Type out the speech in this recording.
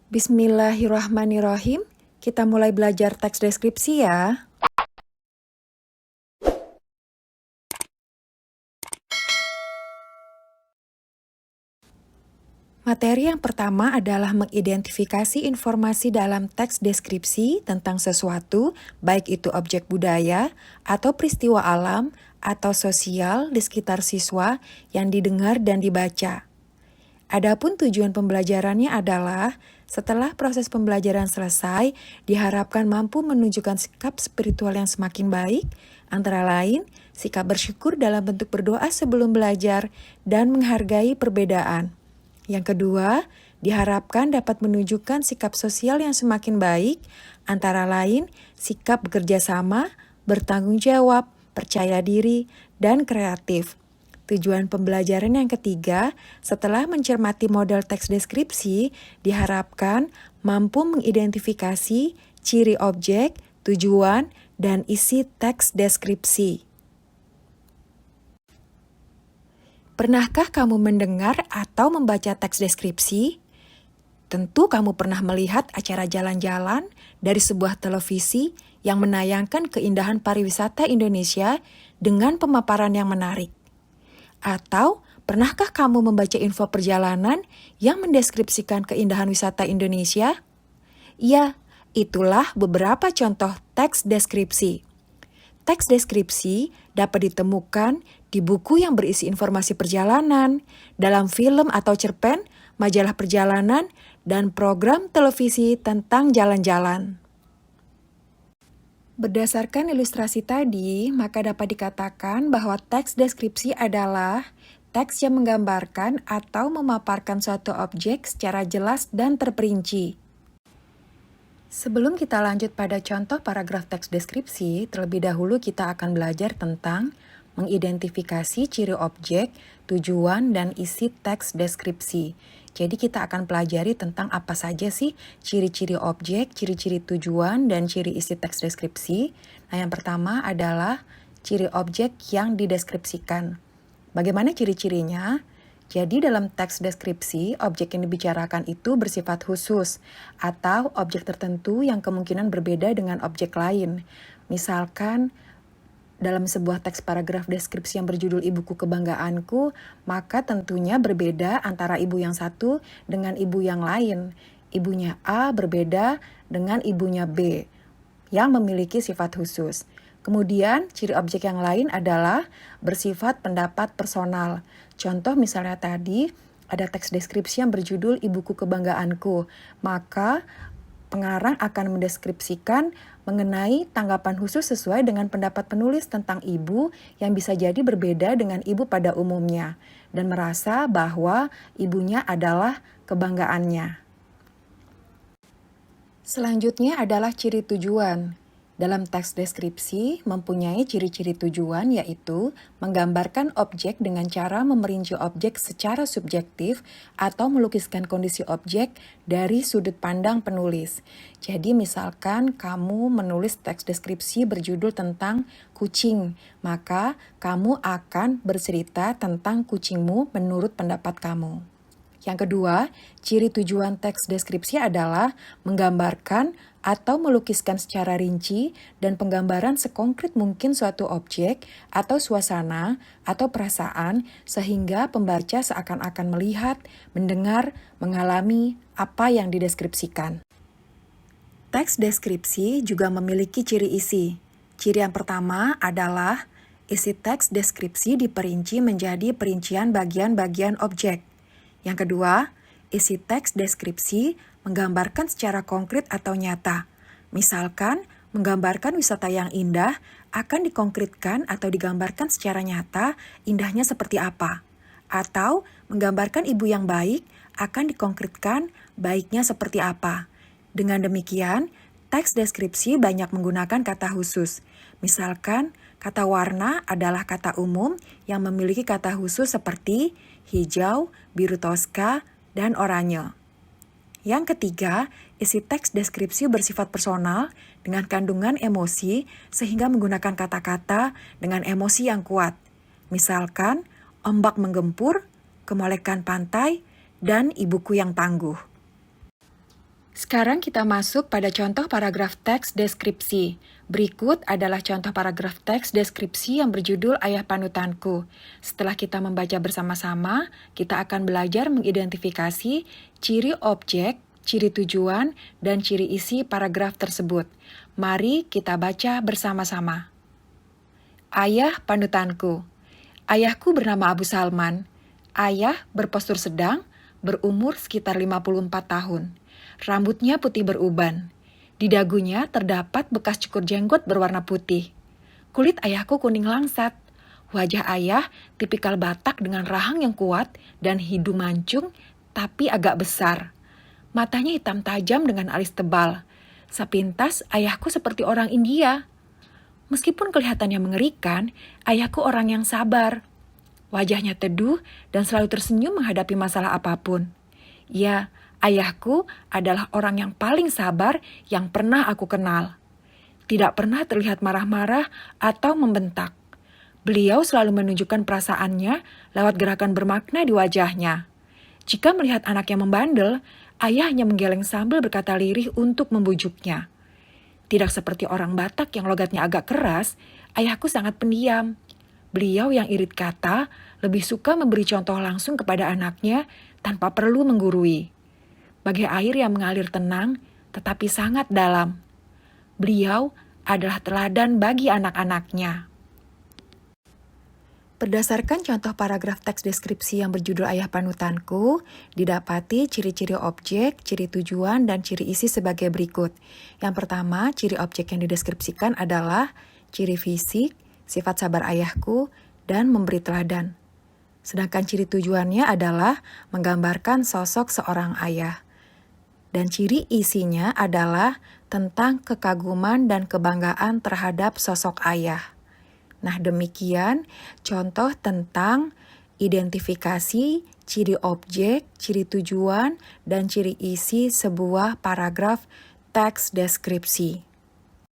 Bismillahirrahmanirrahim. Kita mulai belajar teks deskripsi ya. Materi yang pertama adalah mengidentifikasi informasi dalam teks deskripsi tentang sesuatu, baik itu objek budaya atau peristiwa alam atau sosial di sekitar siswa yang didengar dan dibaca. Adapun tujuan pembelajarannya adalah setelah proses pembelajaran selesai, diharapkan mampu menunjukkan sikap spiritual yang semakin baik, antara lain sikap bersyukur dalam bentuk berdoa sebelum belajar dan menghargai perbedaan. Yang kedua, diharapkan dapat menunjukkan sikap sosial yang semakin baik, antara lain sikap bekerja sama, bertanggung jawab, percaya diri, dan kreatif. Tujuan pembelajaran yang ketiga, setelah mencermati model teks deskripsi, diharapkan mampu mengidentifikasi ciri objek, tujuan, dan isi teks deskripsi. Pernahkah kamu mendengar atau membaca teks deskripsi? Tentu kamu pernah melihat acara jalan-jalan dari sebuah televisi yang menayangkan keindahan pariwisata Indonesia dengan pemaparan yang menarik. Atau, pernahkah kamu membaca info perjalanan yang mendeskripsikan keindahan wisata Indonesia? Ya, itulah beberapa contoh teks deskripsi. Teks deskripsi dapat ditemukan di buku yang berisi informasi perjalanan, dalam film atau cerpen, majalah perjalanan, dan program televisi tentang jalan-jalan. Berdasarkan ilustrasi tadi, maka dapat dikatakan bahwa teks deskripsi adalah teks yang menggambarkan atau memaparkan suatu objek secara jelas dan terperinci. Sebelum kita lanjut pada contoh paragraf teks deskripsi, terlebih dahulu kita akan belajar tentang mengidentifikasi ciri objek, tujuan, dan isi teks deskripsi. Jadi kita akan pelajari tentang apa saja sih ciri-ciri objek, ciri-ciri tujuan, dan ciri isi teks deskripsi. Nah, yang pertama adalah ciri objek yang dideskripsikan. Bagaimana ciri-cirinya? Jadi dalam teks deskripsi, objek yang dibicarakan itu bersifat khusus atau objek tertentu yang kemungkinan berbeda dengan objek lain. Misalkan, dalam sebuah teks paragraf deskripsi yang berjudul Ibuku Kebanggaanku, maka tentunya berbeda antara ibu yang satu dengan ibu yang lain. Ibunya A berbeda dengan ibunya B yang memiliki sifat khusus. Kemudian, ciri objek yang lain adalah bersifat pendapat personal. Contoh misalnya tadi, ada teks deskripsi yang berjudul Ibuku Kebanggaanku. Maka, pengarang akan mendeskripsikan mengenai tanggapan khusus sesuai dengan pendapat penulis tentang ibu yang bisa jadi berbeda dengan ibu pada umumnya, dan merasa bahwa ibunya adalah kebanggaannya. Selanjutnya adalah ciri tujuan. Dalam teks deskripsi mempunyai ciri-ciri tujuan, yaitu menggambarkan objek dengan cara memerinci objek secara subjektif atau melukiskan kondisi objek dari sudut pandang penulis. Jadi misalkan kamu menulis teks deskripsi berjudul tentang kucing, maka kamu akan bercerita tentang kucingmu menurut pendapat kamu. Yang kedua, ciri tujuan teks deskripsi adalah menggambarkan atau melukiskan secara rinci dan penggambaran sekonkret mungkin suatu objek atau suasana atau perasaan sehingga pembaca seakan-akan melihat, mendengar, mengalami apa yang dideskripsikan. Teks deskripsi juga memiliki ciri isi. Ciri yang pertama adalah isi teks deskripsi diperinci menjadi perincian bagian-bagian objek. Yang kedua, isi teks deskripsi menggambarkan secara konkret atau nyata. Misalkan, menggambarkan wisata yang indah akan dikonkretkan atau digambarkan secara nyata indahnya seperti apa. Atau, menggambarkan ibu yang baik akan dikonkretkan baiknya seperti apa. Dengan demikian, teks deskripsi banyak menggunakan kata khusus. Misalkan, kata warna adalah kata umum yang memiliki kata khusus seperti hijau, biru toska, dan oranye. Yang ketiga, isi teks deskripsi bersifat personal dengan kandungan emosi sehingga menggunakan kata-kata dengan emosi yang kuat. Misalkan, ombak menggempur, kemolekan pantai, dan ibuku yang tangguh. Sekarang kita masuk pada contoh paragraf teks deskripsi. Berikut adalah contoh paragraf teks deskripsi yang berjudul Ayah Panutanku. Setelah kita membaca bersama-sama, kita akan belajar mengidentifikasi ciri objek, ciri tujuan, dan ciri isi paragraf tersebut. Mari kita baca bersama-sama. Ayah Panutanku. Ayahku bernama Abu Salman. Ayah berpostur sedang, berumur sekitar 54 tahun. Rambutnya putih beruban. Di dagunya terdapat bekas cukur jenggot berwarna putih. Kulit ayahku kuning langsat. Wajah ayah tipikal Batak dengan rahang yang kuat dan hidung mancung tapi agak besar. Matanya hitam tajam dengan alis tebal. Sepintas ayahku seperti orang India. Meskipun kelihatannya mengerikan, ayahku orang yang sabar. Wajahnya teduh dan selalu tersenyum menghadapi masalah apapun. Ya, ayahku adalah orang yang paling sabar yang pernah aku kenal. Tidak pernah terlihat marah-marah atau membentak. Beliau selalu menunjukkan perasaannya lewat gerakan bermakna di wajahnya. Jika melihat anaknya membandel, ayah hanya menggeleng sambil berkata lirih untuk membujuknya. Tidak seperti orang Batak yang logatnya agak keras, ayahku sangat pendiam. Beliau yang irit kata lebih suka memberi contoh langsung kepada anaknya tanpa perlu menggurui. Bagai air yang mengalir tenang tetapi sangat dalam. Beliau adalah teladan bagi anak-anaknya. Berdasarkan contoh paragraf teks deskripsi yang berjudul Ayah Panutanku, didapati ciri-ciri objek, ciri tujuan, dan ciri isi sebagai berikut. Yang pertama, ciri objek yang dideskripsikan adalah ciri fisik, sifat sabar ayahku, dan memberi teladan. Sedangkan ciri tujuannya adalah menggambarkan sosok seorang ayah. Dan ciri isinya adalah tentang kekaguman dan kebanggaan terhadap sosok ayah. Nah, demikian contoh tentang identifikasi ciri objek, ciri tujuan, dan ciri isi sebuah paragraf teks deskripsi.